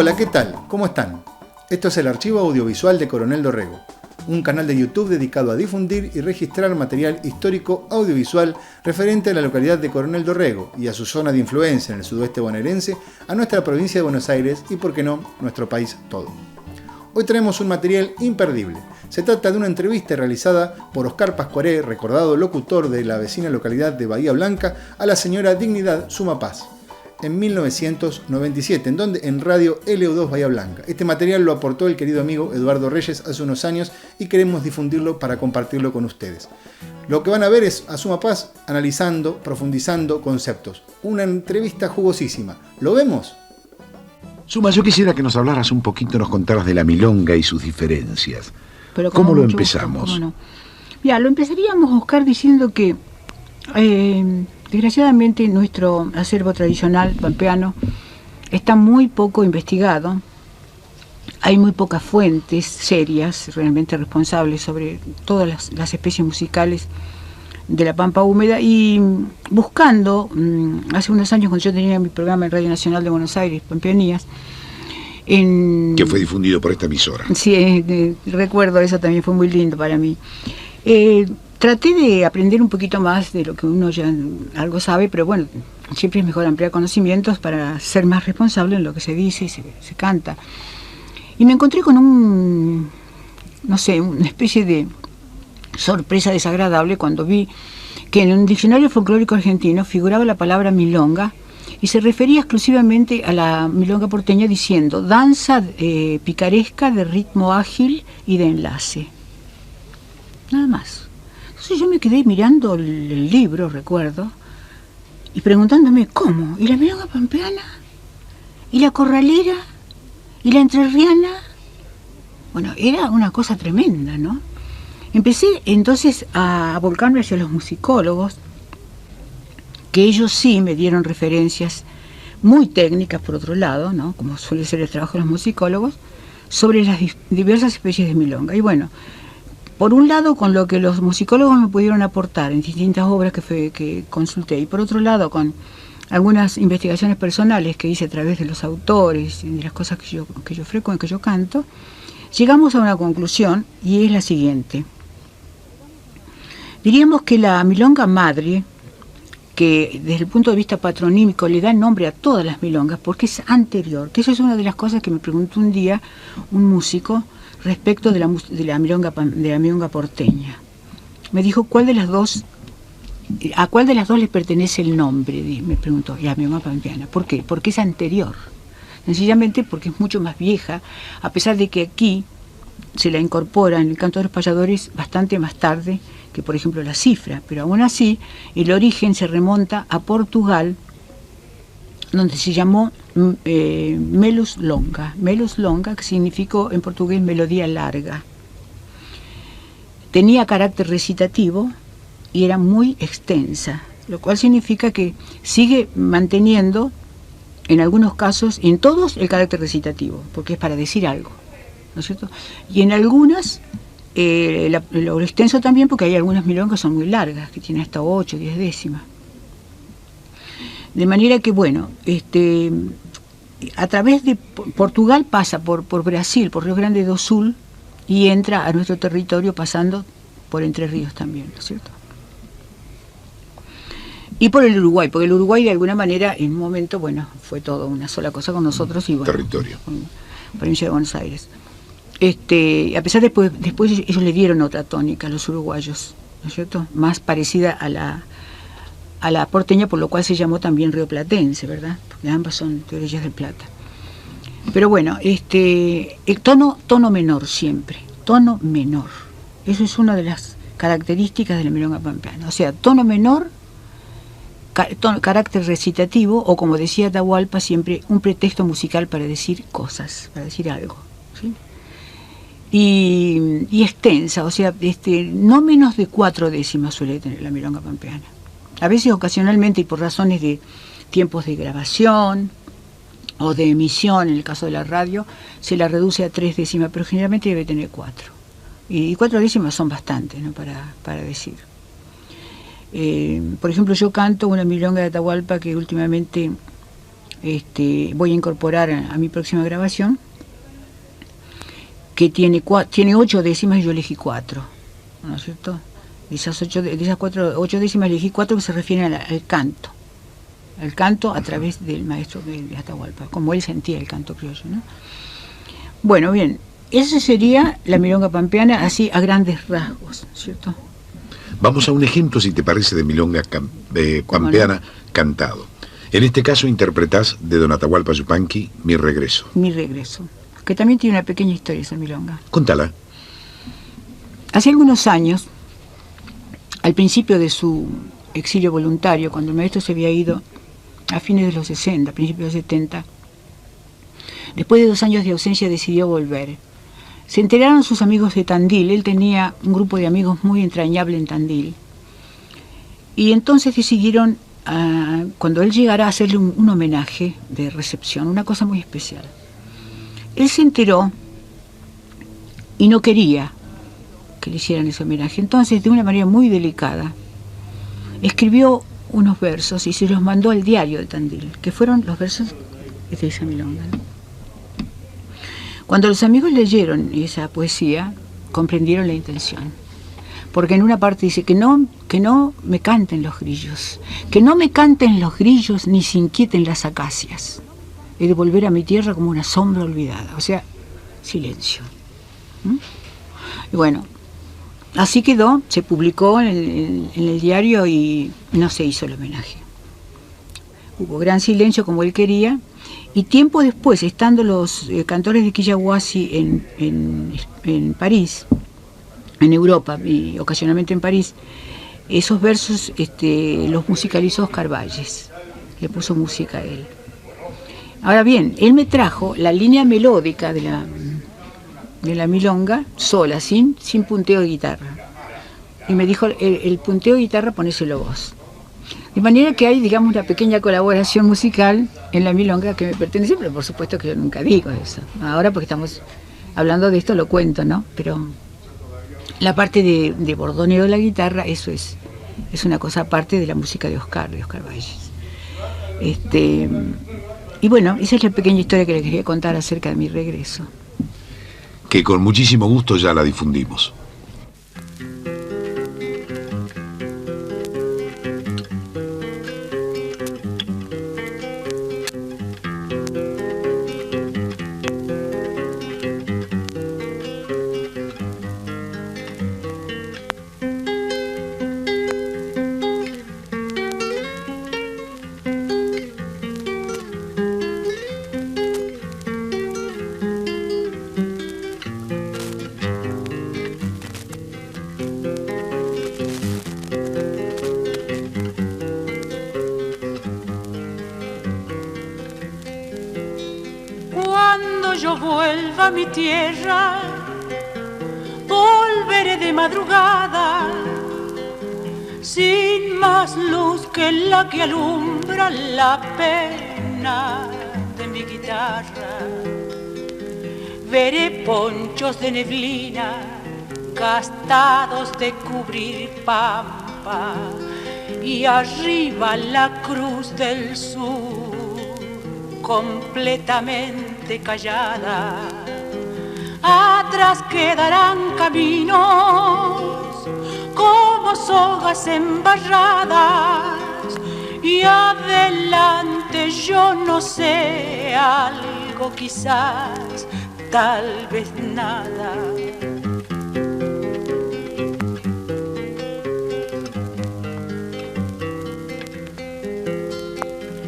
Hola, ¿qué tal? ¿Cómo están? Esto es el archivo audiovisual de Coronel Dorrego, un canal de YouTube dedicado a difundir y registrar material histórico audiovisual referente a la localidad de Coronel Dorrego y a su zona de influencia en el sudoeste bonaerense, a nuestra provincia de Buenos Aires y, por qué no, nuestro país todo. Hoy traemos un material imperdible. Se trata de una entrevista realizada por Oscar Pascuaré, recordado locutor de la vecina localidad de Bahía Blanca, a la señora Dignidad Sumapaz, en 1997, en Radio LU2 Bahía Blanca. Este material lo aportó el querido amigo Eduardo Reyes hace unos años y queremos difundirlo para compartirlo con ustedes. Lo que van a ver es a Sumapaz analizando, profundizando conceptos. Una entrevista jugosísima. ¿Lo vemos? Suma, yo quisiera que nos hablaras un poquito, nos contaras de la milonga y sus diferencias. Pero ¿Cómo lo empezamos? ¿Cómo no? Mira, lo empezaríamos, Oscar, diciendo que desgraciadamente nuestro acervo tradicional pampeano está muy poco investigado. Hay muy pocas fuentes serias, realmente responsables sobre todas las especies musicales de la pampa húmeda, y buscando, hace unos años cuando yo tenía mi programa en Radio Nacional de Buenos Aires, Pampeanías, que fue difundido por esta emisora. Sí, recuerdo, eso también fue muy lindo para mí. Traté de aprender un poquito más de lo que uno ya algo sabe, pero bueno, siempre es mejor ampliar conocimientos para ser más responsable en lo que se dice y se canta. Y me encontré con una especie de sorpresa desagradable cuando vi que en un diccionario folclórico argentino figuraba la palabra milonga y se refería exclusivamente a la milonga porteña diciendo danza picaresca de ritmo ágil y de enlace. Nada más. Entonces yo me quedé mirando el libro, recuerdo, y preguntándome, ¿cómo? ¿Y la milonga pampeana? ¿Y la corralera? ¿Y la entrerriana? Bueno, era una cosa tremenda, ¿no? Empecé entonces a volcarme hacia los musicólogos, que ellos sí me dieron referencias muy técnicas, por otro lado, ¿no?, como suele ser el trabajo de los musicólogos, sobre las diversas especies de milonga. Y bueno, por un lado, con lo que los musicólogos me pudieron aportar en distintas obras que consulté, y por otro lado, con algunas investigaciones personales que hice a través de los autores y de las cosas que yo canto, llegamos a una conclusión, y es la siguiente. Diríamos que la milonga madre, que desde el punto de vista patronímico le da nombre a todas las milongas, porque es anterior, que eso es una de las cosas que me preguntó un día un músico respecto de la milonga porteña. Me dijo, ¿a cuál de las dos les pertenece el nombre? Me preguntó, y a la milonga pampeana. ¿Por qué? Porque es anterior. Sencillamente porque es mucho más vieja, a pesar de que aquí se la incorpora en el canto de los payadores bastante más tarde que, por ejemplo, la cifra, pero aún así el origen se remonta a Portugal, donde se llamó melus longa, que significó en portugués melodía larga. Tenía carácter recitativo y era muy extensa, lo cual significa que sigue manteniendo, en algunos casos, en todos, el carácter recitativo, porque es para decir algo, ¿no es cierto? Y en algunas, lo extenso también, porque hay algunas milongas que son muy largas, que tienen hasta 8 o 10 décimas. De manera que, bueno, a través de Portugal pasa por Brasil, por Río Grande do Sul, y entra a nuestro territorio pasando por Entre Ríos también, ¿no es cierto? Y por el Uruguay, porque el Uruguay de alguna manera en un momento, bueno, fue todo una sola cosa con nosotros y bueno, territorio. Con provincia de Buenos Aires. A pesar de después ellos le dieron otra tónica a los uruguayos, ¿no es cierto? Más parecida a la porteña, por lo cual se llamó también rioplatense, ¿verdad? Porque ambas son de Orillas del Plata. Pero bueno, el tono menor siempre, tono menor. Eso es una de las características de la milonga pampeana. O sea, tono menor, carácter recitativo, o como decía Atahualpa, siempre un pretexto musical para decir cosas, para decir algo, ¿sí? Y extensa, o sea, no menos de 4 décimas suele tener la milonga pampeana. A veces, ocasionalmente, y por razones de tiempos de grabación o de emisión, en el caso de la radio, se la reduce a 3 décimas, pero generalmente debe tener 4. Y 4 décimas son bastantes, ¿no?, para decir. Por ejemplo, yo canto una milonga de Atahualpa que últimamente voy a incorporar a mi próxima grabación, que tiene 8 décimas y yo elegí 4, ¿no es cierto? De esas 8 décimas elegí 4 que se refieren al canto. El canto a través del maestro de Atahualpa, como él sentía el canto criollo, ¿no? Bueno, bien, esa sería la milonga pampeana, así a grandes rasgos, ¿cierto? Vamos a un ejemplo, si te parece, de milonga pampeana cantado. En este caso interpretás de don Atahualpa Yupanqui, Mi regreso. Mi regreso, que también tiene una pequeña historia esa milonga. Contala. Hace algunos años, al principio de su exilio voluntario, cuando el maestro se había ido a fines de los 60, principios de los 70, después de 2 años de ausencia decidió volver. Se enteraron sus amigos de Tandil, él tenía un grupo de amigos muy entrañable en Tandil, y entonces decidieron, cuando él llegara, a hacerle un homenaje de recepción, una cosa muy especial. Él se enteró y no quería que le hicieran ese homenaje, entonces de una manera muy delicada escribió unos versos y se los mandó al diario de Tandil, que fueron los versos de esa milonga, ¿no? Cuando los amigos leyeron esa poesía, comprendieron la intención. Porque en una parte dice que no me canten los grillos, que no me canten los grillos ni se inquieten las acacias. He de volver a mi tierra como una sombra olvidada. O sea, silencio. Y bueno, así quedó, se publicó en el diario y no se hizo el homenaje. Hubo gran silencio como él quería. Y tiempo después, estando los cantores de Quillahuasi en París, en Europa y ocasionalmente en París, esos versos los musicalizó Oscar Valles, le puso música a él. Ahora bien, él me trajo la línea melódica de la milonga sola, sin punteo de guitarra. Y me dijo, el punteo de guitarra ponéselo vos. De manera que hay, digamos, una pequeña colaboración musical en la milonga que me pertenece, pero por supuesto que yo nunca digo eso. Ahora, porque estamos hablando de esto, lo cuento, ¿no? Pero la parte de bordoneo de la guitarra, eso es una cosa aparte de la música de Oscar Valles. Y bueno, esa es la pequeña historia que les quería contar acerca de mi regreso. Que con muchísimo gusto ya la difundimos. yo vuelva a mi tierra, volveré de madrugada, sin más luz que la que alumbra la pena de mi guitarra. Veré ponchos de neblina gastados de cubrir pampa, y arriba la cruz del sur completamente callada. Atrás quedarán caminos como sogas embarradas, y adelante yo no sé, algo quizás, tal vez nada.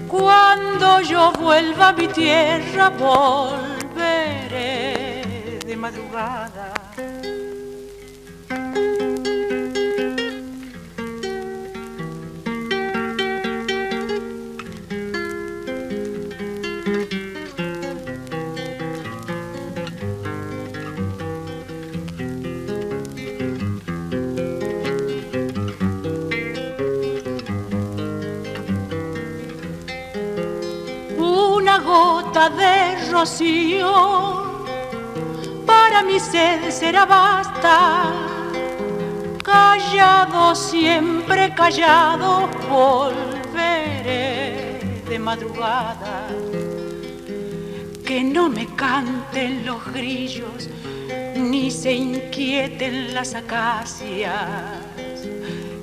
Cuando yo vuelva a mi tierra, volveré de madrugada. Gota de rocío para mi sed será basta. Callado, siempre callado, volveré de madrugada, que no me canten los grillos ni se inquieten las acacias.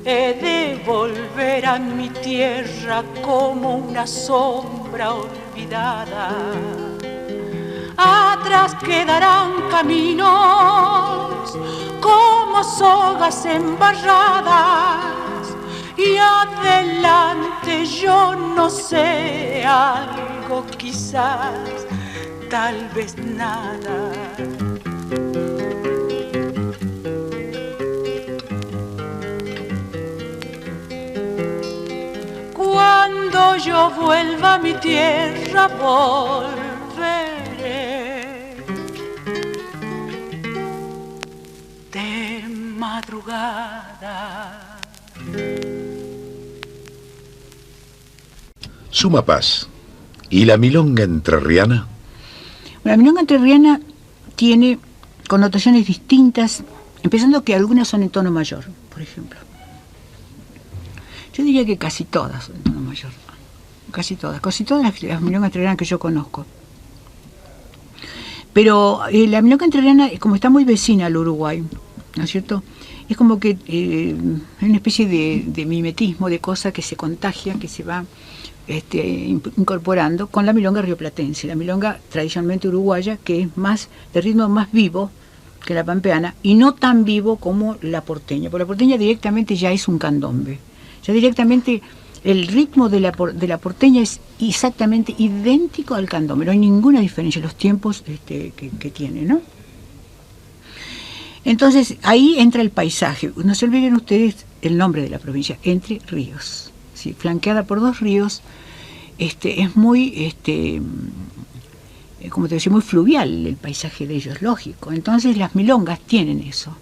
He de volver a mi tierra como una sombra olvidada. Atrás quedarán caminos como sogas embarradas y adelante yo no sé, algo quizás, tal vez nada. Cuando yo vuelva a mi tierra volveré de madrugada. Suma Paz. ¿Y la milonga entrerriana? La milonga entrerriana tiene connotaciones distintas, empezando que algunas son en tono mayor, por ejemplo. Yo diría que casi todas son en tono mayor. Casi todas las milongas entrerrianas que yo conozco. Pero la milonga entrerriana, como está muy vecina al Uruguay, ¿no es cierto? Es como que hay una especie de mimetismo, de cosa que se contagia, que se va incorporando con la milonga rioplatense, la milonga tradicionalmente uruguaya, que es más de ritmo más vivo que la pampeana y no tan vivo como la porteña, porque la porteña directamente ya es un candombe, ya directamente el ritmo de la porteña es exactamente idéntico al candombe, no hay ninguna diferencia en los tiempos que tiene, ¿no? Entonces ahí entra el paisaje. No se olviden ustedes el nombre de la provincia, Entre Ríos, ¿sí? Flanqueada por dos ríos. Es muy, como te decía, muy fluvial el paisaje de ellos, lógico. Entonces las milongas tienen eso.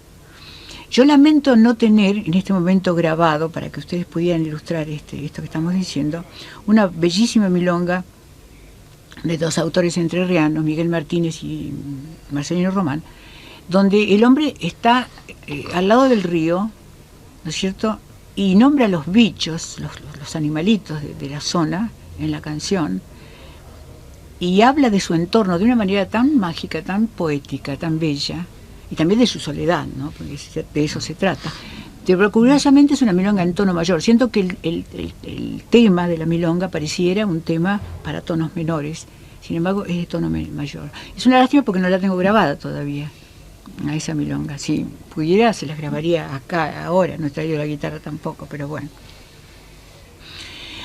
Yo lamento no tener en este momento grabado, para que ustedes pudieran ilustrar esto que estamos diciendo, una bellísima milonga de dos autores entrerrianos, Miguel Martínez y Marcelino Román, donde el hombre está al lado del río, ¿no es cierto?, y nombra a los bichos, los animalitos de la zona en la canción, y habla de su entorno de una manera tan mágica, tan poética, tan bella, y también de su soledad, ¿no?, porque de eso se trata. Pero curiosamente es una milonga en tono mayor. Siento que el tema de la milonga pareciera un tema para tonos menores, sin embargo es de tono mayor. Es una lástima porque no la tengo grabada todavía, a esa milonga. Si pudiera se las grabaría acá, ahora, no he traído la guitarra tampoco, pero bueno.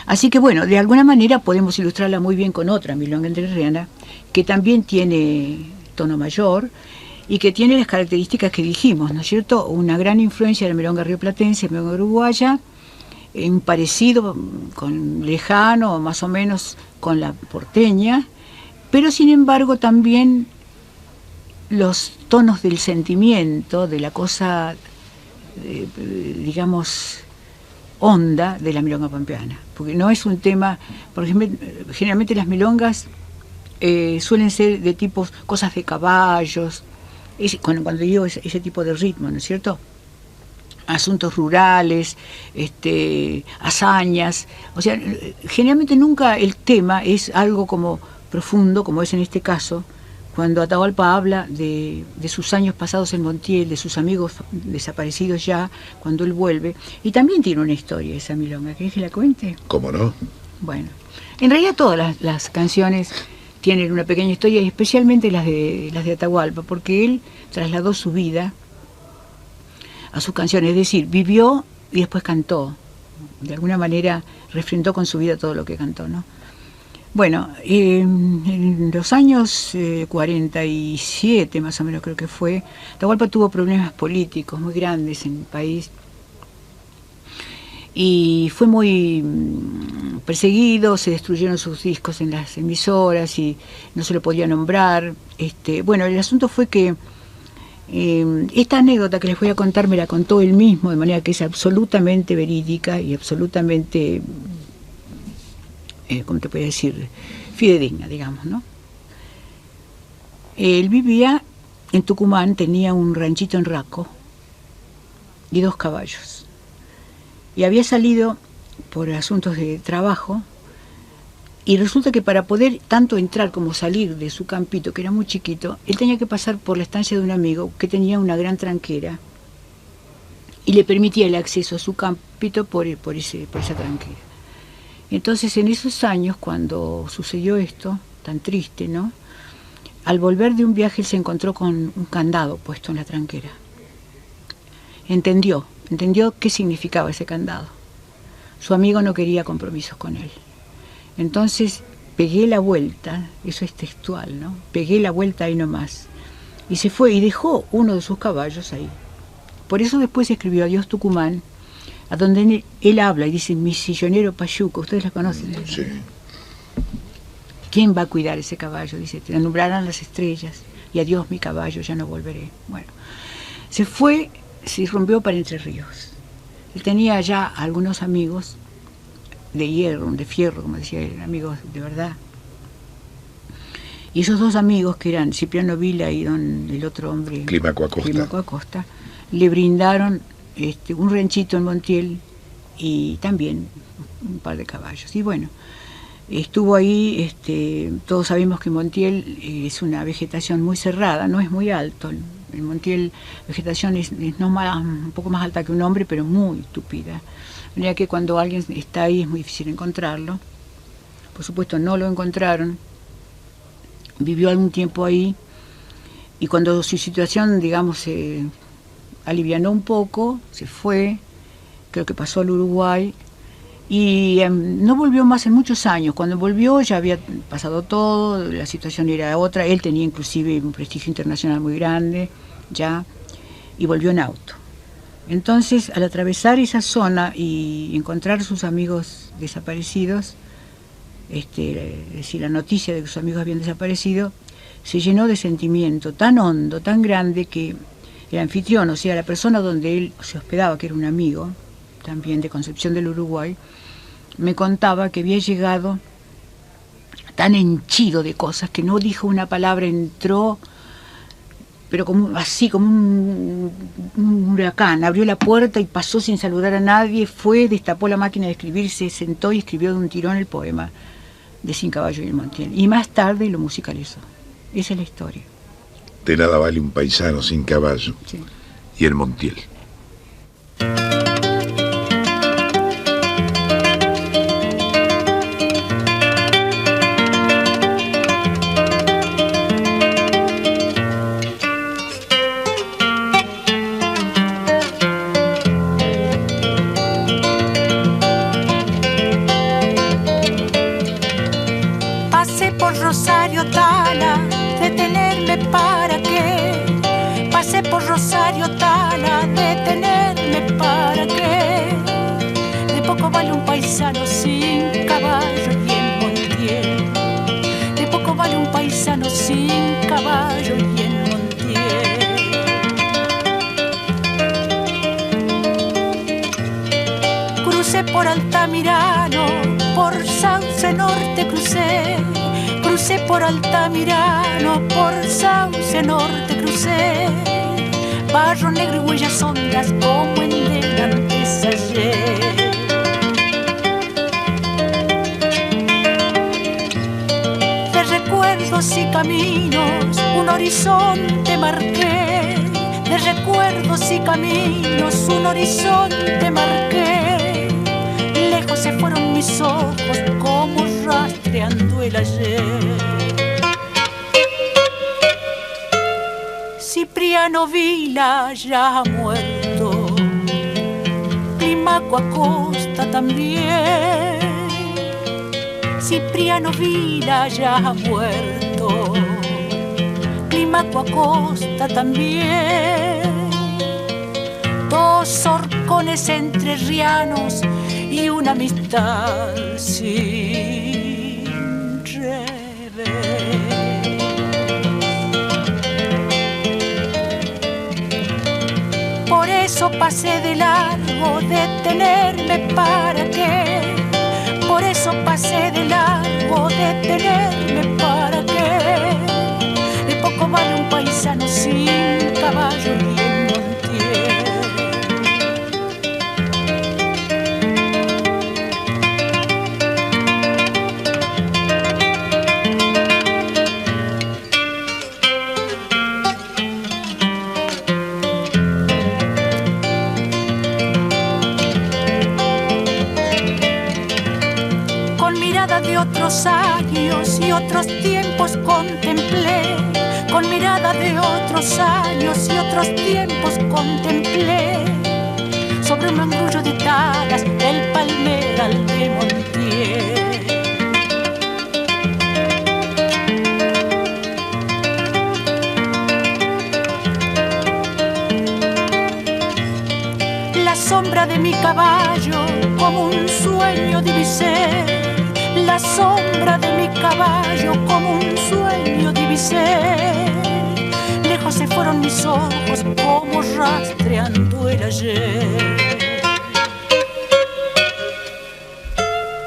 Así que bueno, de alguna manera podemos ilustrarla muy bien con otra milonga entrerriana, que también tiene tono mayor y que tiene las características que dijimos, ¿no es cierto? Una gran influencia de la milonga rioplatense, la milonga uruguaya, un parecido lejano, más o menos, con la porteña, pero sin embargo también los tonos del sentimiento, de la cosa, digamos, honda de la milonga pampeana, porque no es un tema, por ejemplo, generalmente las milongas suelen ser de tipos, cosas de caballos, cuando digo ese tipo de ritmo, ¿no es cierto?, asuntos rurales, hazañas, o sea, generalmente nunca el tema es algo como profundo, como es en este caso, cuando Atahualpa habla de sus años pasados en Montiel, de sus amigos desaparecidos ya, cuando él vuelve, y también tiene una historia esa milonga. ¿Querés que la cuente? ¿Cómo no? Bueno, en realidad todas las canciones tienen una pequeña historia, y especialmente las de Atahualpa, porque él trasladó su vida a sus canciones, es decir, vivió y después cantó. De alguna manera refrendó con su vida todo lo que cantó, ¿no? Bueno, en los años 47, más o menos creo que fue, Atahualpa tuvo problemas políticos muy grandes en el país y fue muy perseguido, se destruyeron sus discos en las emisoras y no se lo podía nombrar. Bueno, el asunto fue que esta anécdota que les voy a contar me la contó él mismo, de manera que es absolutamente verídica y absolutamente, ¿cómo te puedo decir?, fidedigna, digamos, ¿no? Él vivía en Tucumán, tenía un ranchito en Raco y 2 caballos. Y había salido por asuntos de trabajo Y resulta que para poder tanto entrar como salir de su campito, que era muy chiquito, él tenía que pasar por la estancia de un amigo que tenía una gran tranquera y le permitía el acceso a su campito por esa tranquera. Entonces, en esos años, cuando sucedió esto, tan triste, ¿no? Al volver de un viaje, él se encontró con un candado puesto en la tranquera. Entendió qué significaba ese candado. Su amigo no quería compromisos con él. Entonces pegué la vuelta, eso es textual, ¿no? Pegué la vuelta ahí nomás. Y se fue y dejó uno de sus caballos ahí. Por eso después escribió Adiós Tucumán, a donde él habla y dice, mi sillonero Payuco, ustedes la conocen. Sí. ¿Quién va a cuidar ese caballo? Dice, te alumbrarán las estrellas y adiós mi caballo, ya no volveré. Bueno, se fue, se rompió para Entre Ríos. Él tenía ya algunos amigos de hierro, de fierro, como decía él, amigos de verdad. Y esos dos amigos, que eran Cipriano Vila y el otro hombre, Clímaco Acosta, le brindaron un ranchito en Montiel y también un par de caballos. Y bueno, estuvo ahí, todos sabemos que Montiel es una vegetación muy cerrada, no es muy alto. En Montiel la vegetación es un poco más alta que un hombre, pero muy tupida. De manera que cuando alguien está ahí es muy difícil encontrarlo. Por supuesto no lo encontraron. Vivió algún tiempo ahí y cuando su situación, digamos, se alivianó un poco, se fue, creo que pasó al Uruguay y no volvió más en muchos años. Cuando volvió ya había pasado todo, la situación era otra, él tenía inclusive un prestigio internacional muy grande ya y volvió en auto. Entonces, al atravesar esa zona y encontrar a sus amigos desaparecidos, decir la noticia de que sus amigos habían desaparecido, se llenó de sentimiento tan hondo, tan grande, que el anfitrión, o sea, la persona donde él se hospedaba, que era un amigo, también de Concepción del Uruguay, me contaba que había llegado tan henchido de cosas que no dijo una palabra, entró pero como un huracán, abrió la puerta y pasó sin saludar a nadie, fue, destapó la máquina de escribir, se sentó y escribió de un tirón el poema de Sin Caballo y el Montiel. Y más tarde lo musicalizó. Esa es la historia. De nada vale un paisano sin caballo. Sí. Y el Montiel. Por Altamirano, por Sauce Norte crucé, Barro Negro y Huellas Hondas como elegantes ayer. De recuerdos y caminos un horizonte marqué, de recuerdos y caminos un horizonte marqué. Lejos se fueron mis ojos como rastreando el ayer. Cipriano Vila ya ha muerto, Clímaco Acosta también. Cipriano Vila ya ha muerto, Clímaco Acosta también. Dos horcones entrerrianos y una amistad sin revés. Por eso pasé de largo, detenerme para qué. Por eso pasé de largo, detenerme para qué. De poco vale un paisano sin caballo y en Montiel. y otros tiempos contemplé, con mirada de otros años y otros tiempos contemplé, sobre un mangrullo de talas el palmeral de Montiel. La sombra de mi caballo como un sueño divisé, la sombra de mi caballo como un sueño divisé. Lejos se fueron mis ojos como rastreando el ayer.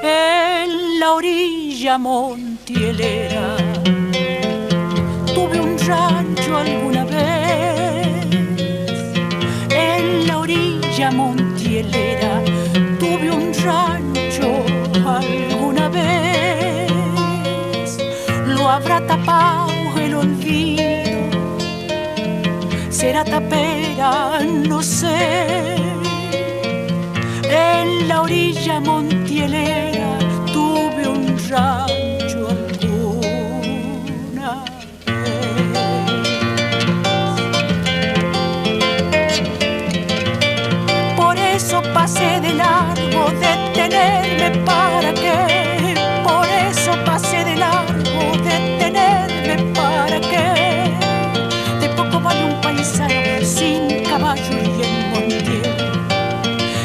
En la orilla montielera tuve un rancho alguna vez. En la orilla montielera tuve un rancho alguna vez. Lo habrá tapado el olvido, será tapera, no sé. En la orilla montielera tuve un rancho alguna vez. Por eso pasé de largo, detenerme para qué. Por eso pasé de largo, detenerme para qué. De poco vale un paisano sin caballo y en Montiel.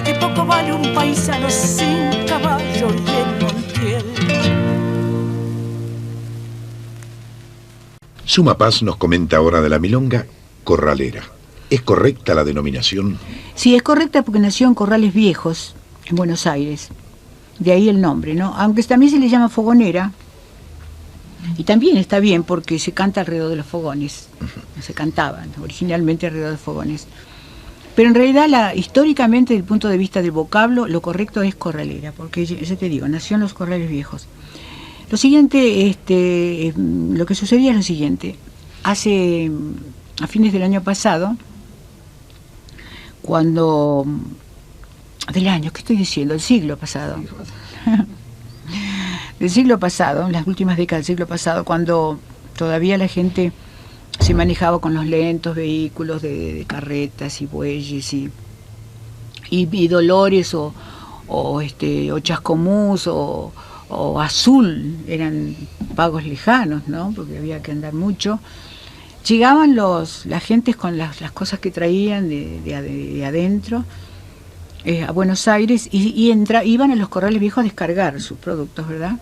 De poco vale un paisano sin caballo y en Montiel. Suma Paz nos comenta ahora de la milonga corralera. ¿Es correcta la denominación? Sí, es correcta porque nació en Corrales Viejos, en Buenos Aires. De ahí el nombre, ¿no? Aunque también se le llama fogonera. Y también está bien porque se canta alrededor de los fogones. Se cantaban originalmente alrededor de los fogones. Pero en realidad, históricamente, desde el punto de vista del vocablo, lo correcto es corralera, porque yo te digo, nació en los Corrales Viejos. Lo siguiente, lo que sucedía es lo siguiente. A fines del año pasado, del año, ¿qué estoy diciendo? El siglo pasado. Del siglo pasado, en las últimas décadas del siglo pasado, cuando todavía la gente se manejaba con los lentos vehículos de carretas y bueyes y Dolores o Chascomús o Azul, eran pagos lejanos, ¿no? Porque había que andar mucho. Llegaban las gentes con las cosas que traían de adentro a Buenos Aires y iban a los Corrales Viejos a descargar sus productos, ¿verdad?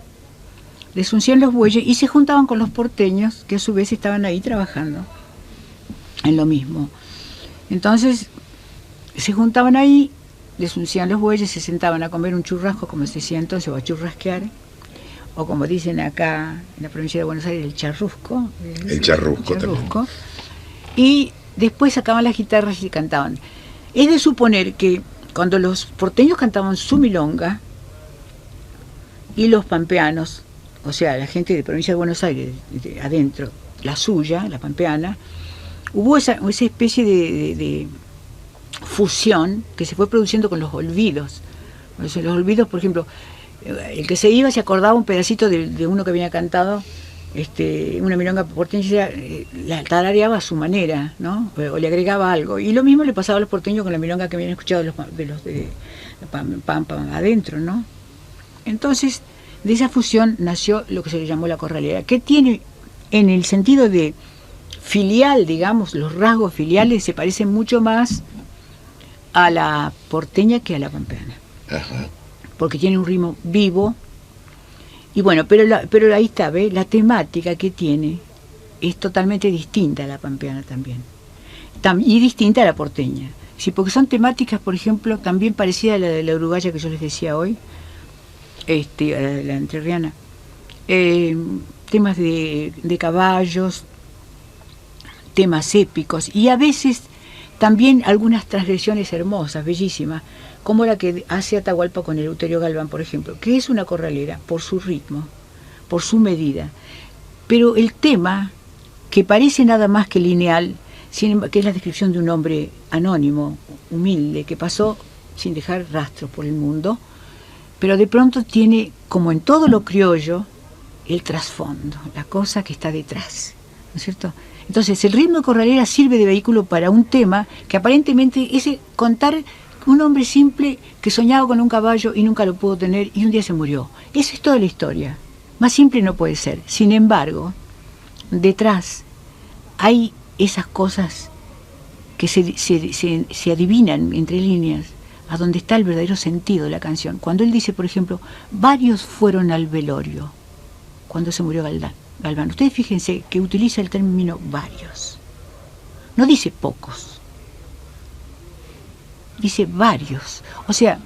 Desuncían los bueyes y se juntaban con los porteños, que a su vez estaban ahí trabajando en lo mismo. Entonces se juntaban ahí, desuncían los bueyes, se sentaban a comer un churrasco, como se decía entonces, o a churrasquear, o como dicen acá en la provincia de Buenos Aires, el charrusco. El charrusco también. Y después sacaban las guitarras y cantaban. Es de suponer que cuando los porteños cantaban su milonga y los pampeanos, o sea, la gente de provincia de Buenos Aires, adentro, la suya, la pampeana, hubo esa especie de fusión que se fue produciendo con los olvidos. O sea, los olvidos, por ejemplo, el que se iba se acordaba un pedacito de uno que había cantado una milonga porteña, la tarareaba a su manera, ¿no? O le agregaba algo. Y lo mismo le pasaba a los porteños con la milonga que habían escuchado de los de Pampa adentro, ¿no? Entonces, de esa fusión nació lo que se le llamó la corralera, que tiene, en el sentido de filial, digamos, los rasgos filiales se parecen mucho más a la porteña que a la pampeana. Ajá. Porque tiene un ritmo vivo. Y bueno, pero ahí está, ¿ve? La temática que tiene es totalmente distinta a la pampeana también. Y distinta a la porteña. Sí, porque son temáticas, por ejemplo, también parecidas a la de la uruguaya que yo les decía hoy, a la entrerriana. Temas de caballos, temas épicos, y a veces también algunas transgresiones hermosas, bellísimas, como la que hace Atahualpa con Eleuterio Galván, por ejemplo, que es una corralera por su ritmo, por su medida. Pero el tema, que parece nada más que lineal, que es la descripción de un hombre anónimo, humilde, que pasó sin dejar rastros por el mundo, pero de pronto tiene, como en todo lo criollo, el trasfondo, la cosa que está detrás, ¿no es cierto? Entonces, el ritmo de corralera sirve de vehículo para un tema que aparentemente es contar un hombre simple que soñaba con un caballo y nunca lo pudo tener y un día se murió. Esa es toda la historia. Más simple no puede ser. Sin embargo, detrás hay esas cosas que se adivinan entre líneas, a donde está el verdadero sentido de la canción. Cuando él dice, por ejemplo, varios fueron al velorio cuando se murió Galván. Ustedes fíjense que utiliza el término varios. No dice pocos. Dice varios. O sea,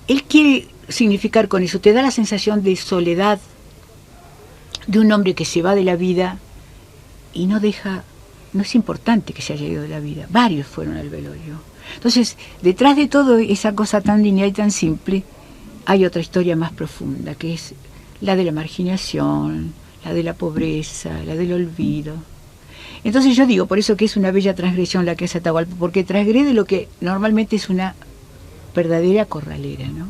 él quiere significar con eso, te da la sensación de soledad de un hombre que se va de la vida y no es importante que se haya ido de la vida. Varios fueron al velorio. Entonces, detrás de todo esa cosa tan lineal y tan simple, hay otra historia más profunda, que es la de la marginación, la de la pobreza, la del olvido. Entonces yo digo, por eso que es una bella transgresión la que hace Atahualpa, porque transgrede lo que normalmente es una verdadera corralera, ¿no?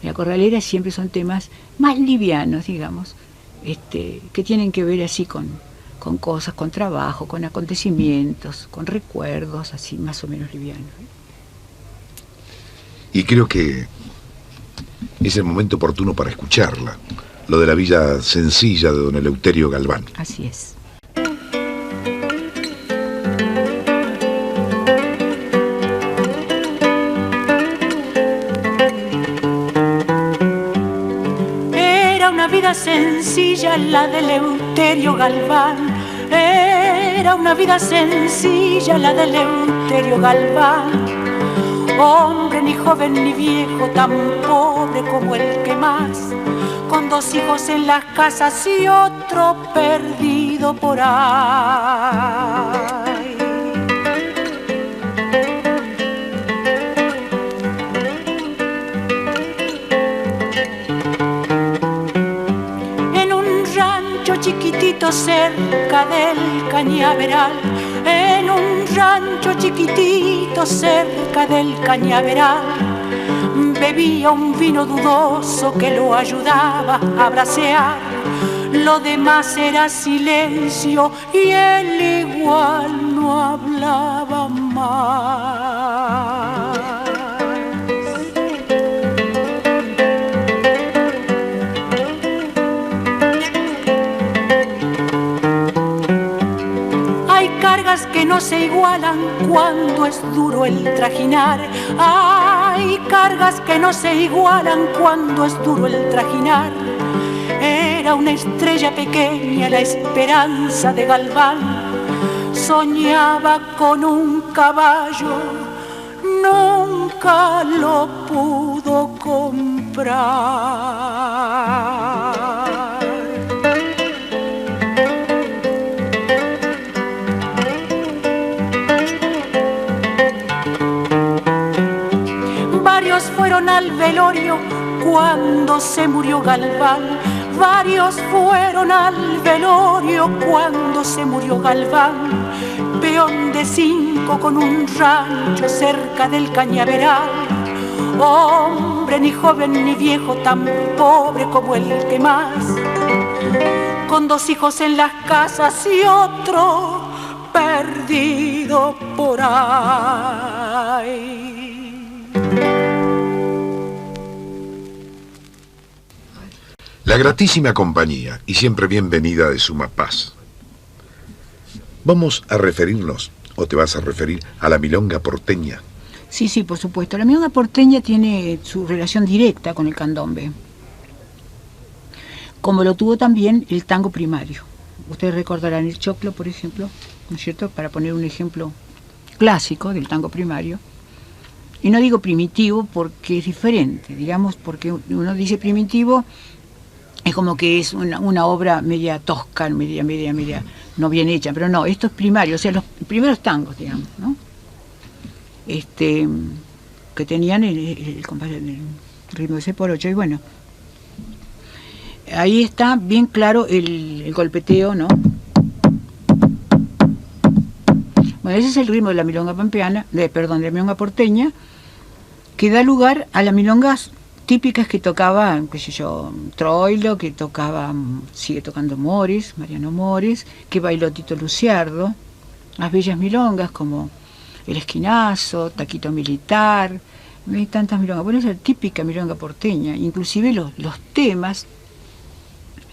La corralera siempre son temas más livianos, digamos, que tienen que ver así con cosas, con trabajo, con acontecimientos, con recuerdos, así más o menos livianos. Y creo que es el momento oportuno para escucharla, lo de la vida sencilla de don Eleuterio Galván. Así es. Era una vida sencilla la de Eleuterio Galván. Era una vida sencilla la de Eleuterio Galván. Hombre ni joven ni viejo, tan pobre como el que más, con 2 hijos en las casas y otro perdido por ahí. En un rancho chiquitito cerca del cañaveral, en un rancho chiquitito cerca del cañaveral, bebía un vino dudoso que lo ayudaba a bracear. Lo demás era silencio y él igual no hablaba más. Hay cargas que no se igualan cuando es duro el trajinar. Hay cargas que no se igualan cuando es duro el trajinar. Era una estrella pequeña la esperanza de Galván. Soñaba con un caballo, nunca lo pudo comprar. Varios fueron al velorio cuando se murió Galván. Varios fueron al velorio cuando se murió Galván. Peón de 5 con un rancho cerca del cañaveral. Hombre ni joven ni viejo, tan pobre como el que más, con 2 hijos en las casas y otro perdido por ahí. La gratísima compañía y siempre bienvenida de Suma Paz. Vamos a referirnos, o te vas a referir, a la milonga porteña. Sí, sí, por supuesto. La milonga porteña tiene su relación directa con el candombe, como lo tuvo también el tango primario. Ustedes recordarán el choclo, por ejemplo, ¿no es cierto?, para poner un ejemplo clásico del tango primario. Y no digo primitivo porque es diferente, digamos, porque uno dice primitivo, es como que es una obra media tosca, media, no bien hecha, pero no, esto es primario, o sea, los primeros tangos, digamos, ¿no? Que tenían el ritmo de C/8, y bueno, ahí está bien claro el golpeteo, ¿no? Bueno, ese es el ritmo de la milonga pampeana, de la milonga porteña, que da lugar a las milongas típicas que tocaba, qué sé yo, Troilo, que tocaba, sigue tocando Mores, Mariano Mores, que bailó Tito Luciardo, las bellas milongas como El Esquinazo, Taquito Militar, hay tantas milongas. Bueno, es la típica milonga porteña, inclusive los temas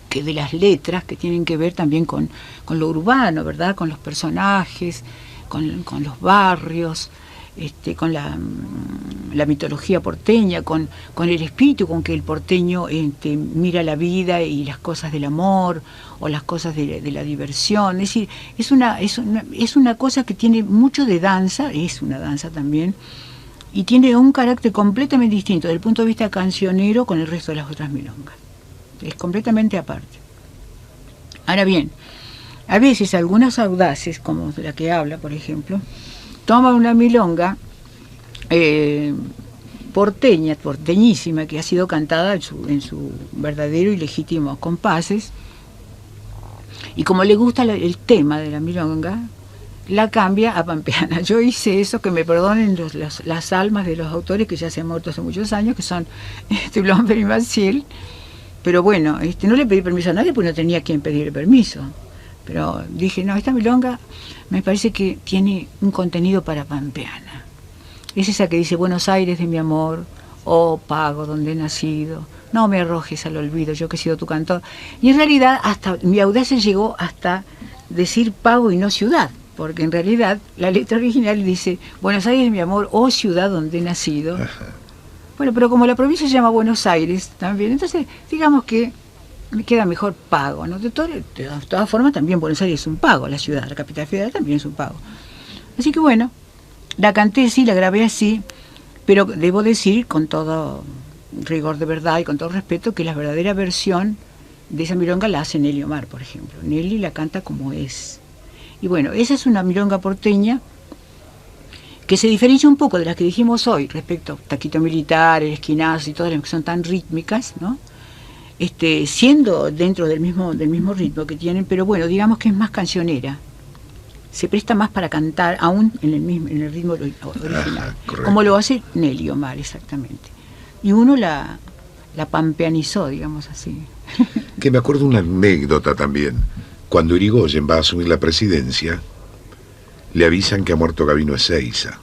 que de las letras que tienen que ver también con lo urbano, ¿verdad? Con los personajes, con los barrios, con la mitología porteña, con el espíritu con que el porteño mira la vida y las cosas del amor o las cosas de la diversión. Es decir, es una cosa que tiene mucho de danza, es una danza también, y tiene un carácter completamente distinto desde el punto de vista cancionero con el resto de las otras milongas. Es completamente aparte. Ahora bien, a veces algunas audaces, como de la que habla, por ejemplo, toman una milonga porteñísima, que ha sido cantada en su verdadero y legítimo compases, y como le gusta el tema de la milonga, la cambia a pampeana. Yo hice eso, que me perdonen las almas de los autores que ya se han muerto hace muchos años, que son Blomberg y Maciel, pero bueno, no le pedí permiso a nadie porque no tenía quien pedirle permiso, pero dije, no, esta milonga me parece que tiene un contenido para pampeana. Es esa que dice: Buenos Aires de mi amor, oh pago donde he nacido, no me arrojes al olvido, yo que he sido tu cantor. Y en realidad hasta mi audacia llegó hasta decir pago y no ciudad, porque en realidad la letra original dice: Buenos Aires de mi amor, oh ciudad donde he nacido. Ajá. Bueno, pero como la provincia se llama Buenos Aires también, entonces digamos que me queda mejor pago, ¿no? De todas formas también Buenos Aires es un pago, la ciudad, la capital federal también es un pago. Así que bueno, la canté así, la grabé así, pero debo decir con todo rigor de verdad y con todo respeto que la verdadera versión de esa milonga la hace Nelly Omar, por ejemplo. Nelly la canta como es. Y bueno, esa es una milonga porteña que se diferencia un poco de las que dijimos hoy respecto a Taquito Militar, El Esquinazo y todas las que son tan rítmicas, ¿no? Siendo dentro del mismo ritmo que tienen, pero bueno, digamos que es más cancionera. Se presta más para cantar, aún en el ritmo original. Ajá, como lo hace Nelly Omar, exactamente. Y uno la pampeanizó, digamos así. Que me acuerdo una anécdota también. Cuando Irigoyen va a asumir la presidencia, le avisan que ha muerto Gabino Ezeiza.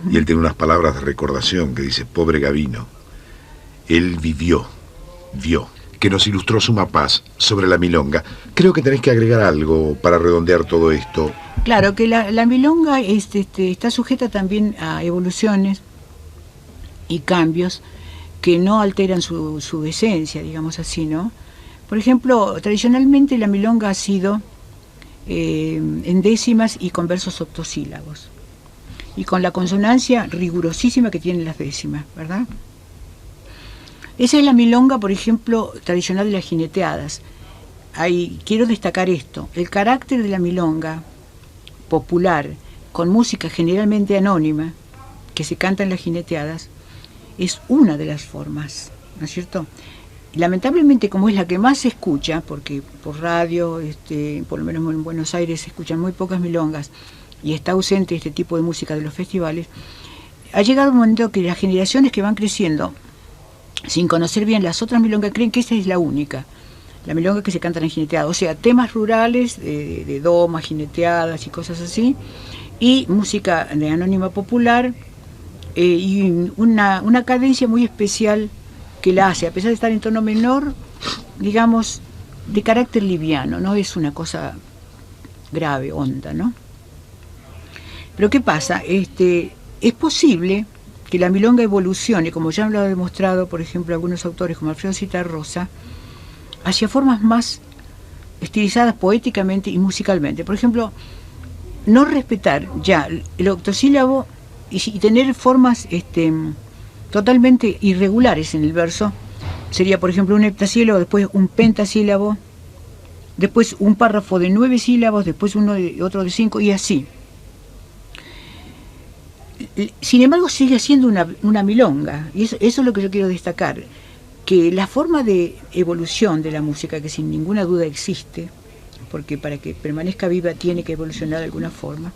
Y él tiene unas palabras de recordación que dice: pobre Gabino, él vio, que nos ilustró Suma Paz sobre la milonga. Creo que tenés que agregar algo para redondear todo esto. Claro, que la milonga está sujeta también a evoluciones y cambios que no alteran su esencia, digamos así, ¿no? Por ejemplo, tradicionalmente la milonga ha sido en décimas y con versos octosílabos, y con la consonancia rigurosísima que tienen las décimas, ¿verdad? Esa es la milonga, por ejemplo, tradicional de las jineteadas. Quiero destacar esto: el carácter de la milonga popular, con música generalmente anónima, que se canta en las jineteadas, es una de las formas, ¿no es cierto? Lamentablemente, como es la que más se escucha, porque por radio, por lo menos en Buenos Aires, se escuchan muy pocas milongas y está ausente este tipo de música de los festivales, ha llegado un momento que las generaciones que van creciendo, sin conocer bien las otras milongas, creen que esa es la única, la milonga que se canta en jineteada, o sea, temas rurales, de domas, jineteadas y cosas así, y música de anónima popular, y una cadencia muy especial que la hace, a pesar de estar en tono menor, digamos, de carácter liviano, no es una cosa grave, honda, ¿no? Pero ¿qué pasa? Es posible que la milonga evolucione, como ya lo han demostrado, por ejemplo, algunos autores como Alfredo Citarrosa, hacia formas más estilizadas poéticamente y musicalmente. Por ejemplo, no respetar ya el octosílabo y tener formas totalmente irregulares en el verso. Sería, por ejemplo, un heptasílabo, después un pentasílabo, después un párrafo de 9 sílabos, después otro de 5, y así. Sin embargo, sigue siendo una milonga, y eso es lo que yo quiero destacar, que la forma de evolución de la música, que sin ninguna duda existe, porque para que permanezca viva tiene que evolucionar de alguna forma,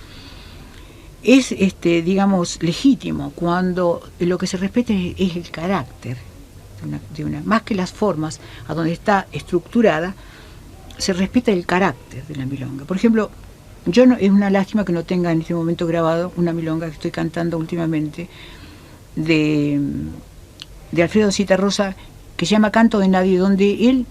es, digamos, legítimo cuando lo que se respeta es el carácter más que las formas, a donde está estructurada, se respeta el carácter de la milonga. Por ejemplo, es una lástima que no tenga en este momento grabado una milonga que estoy cantando últimamente de Alfredo Citarrosa, que se llama Canto de Nadie, donde él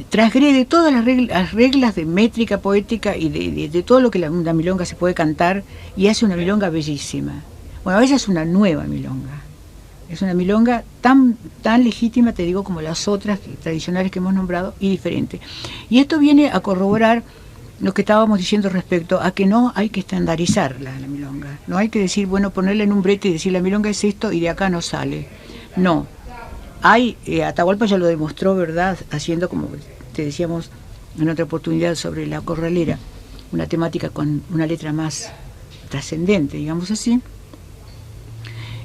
transgrede todas las reglas de métrica poética y de todo lo que una milonga se puede cantar, y hace una milonga bellísima. Bueno, esa es una nueva milonga. Es una milonga tan legítima, te digo, como las otras tradicionales que hemos nombrado, y diferente. Y esto viene a corroborar lo que estábamos diciendo respecto a que no hay que estandarizar la milonga. No hay que decir, bueno, ponerla en un brete y decir la milonga es esto y de acá no sale. No. Atahualpa ya lo demostró, ¿verdad? Haciendo, como te decíamos en otra oportunidad, sobre la corralera, una temática con una letra más trascendente, digamos así.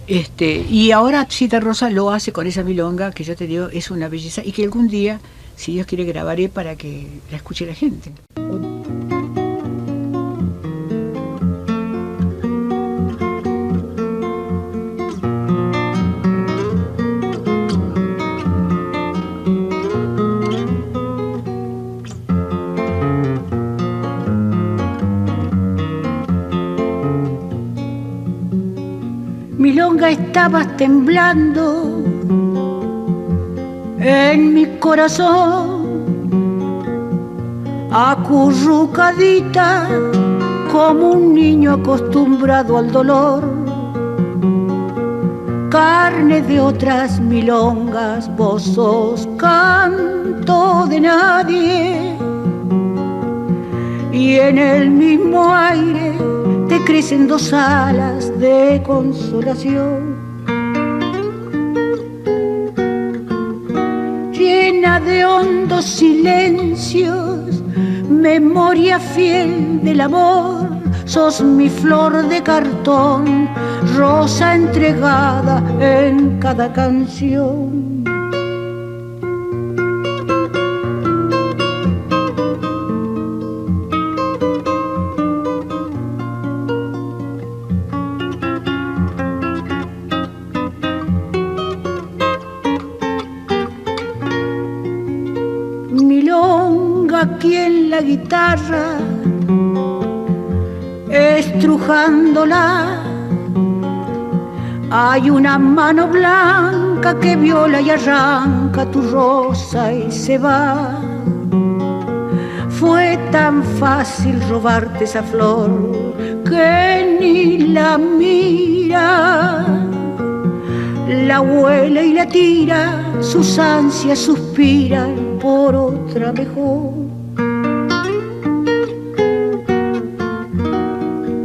Y ahora Citarrosa lo hace con esa milonga, que ya te digo, es una belleza, y que algún día, si Dios quiere, grabaré para que la escuche la gente. Milonga, estabas temblando en mi corazón, acurrucadita como un niño acostumbrado al dolor. Carne de otras milongas, vos sos canto de nadie, y en el mismo aire te crecen dos alas de consolación. Llena de hondos silencios, memoria fiel del amor, sos mi flor de cartón, rosa entregada en cada canción. Aquí en la guitarra, estrujándola, hay una mano blanca que viola y arranca tu rosa y se va. Fue tan fácil robarte esa flor que ni la mira, la huele y la tira, sus ansias suspiran por otra mejor.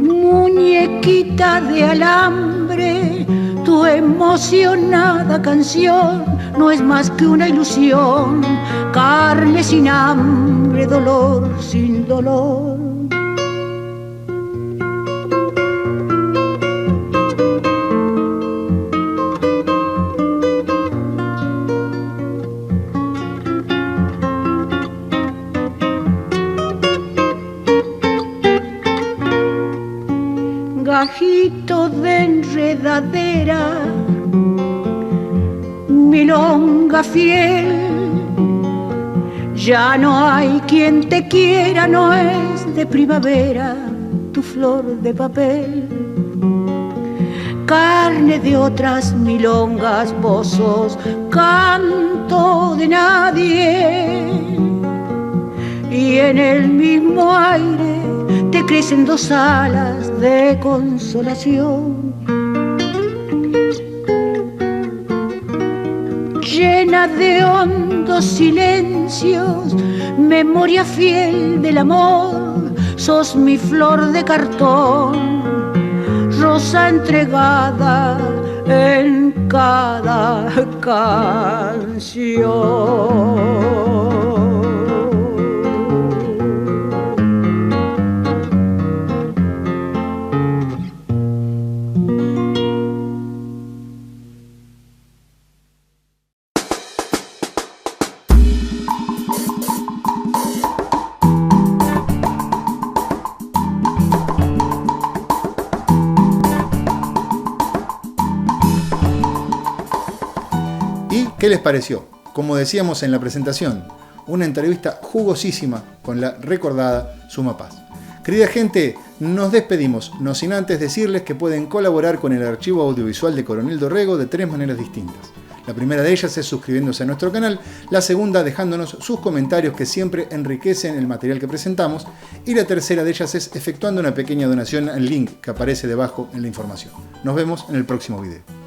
Muñequita de alambre, tu emocionada canción no es más que una ilusión, carne sin hambre, dolor sin dolor. Gajito de enredadera, milonga fiel, ya no hay quien te quiera, no es de primavera tu flor de papel. Carne de otras milongas, vos sos canto de nadie, y en el mismo aire te crecen dos alas de consolación. Llena de hondos silencios, memoria fiel del amor, sos mi flor de cartón, rosa entregada en cada canción. ¿Qué les pareció? Como decíamos en la presentación, una entrevista jugosísima con la recordada Suma Paz. Querida gente, nos despedimos, no sin antes decirles que pueden colaborar con el archivo audiovisual de Coronel Dorrego de 3 maneras distintas. La primera de ellas es suscribiéndose a nuestro canal, la segunda dejándonos sus comentarios que siempre enriquecen el material que presentamos, y la tercera de ellas es efectuando una pequeña donación al link que aparece debajo en la información. Nos vemos en el próximo video.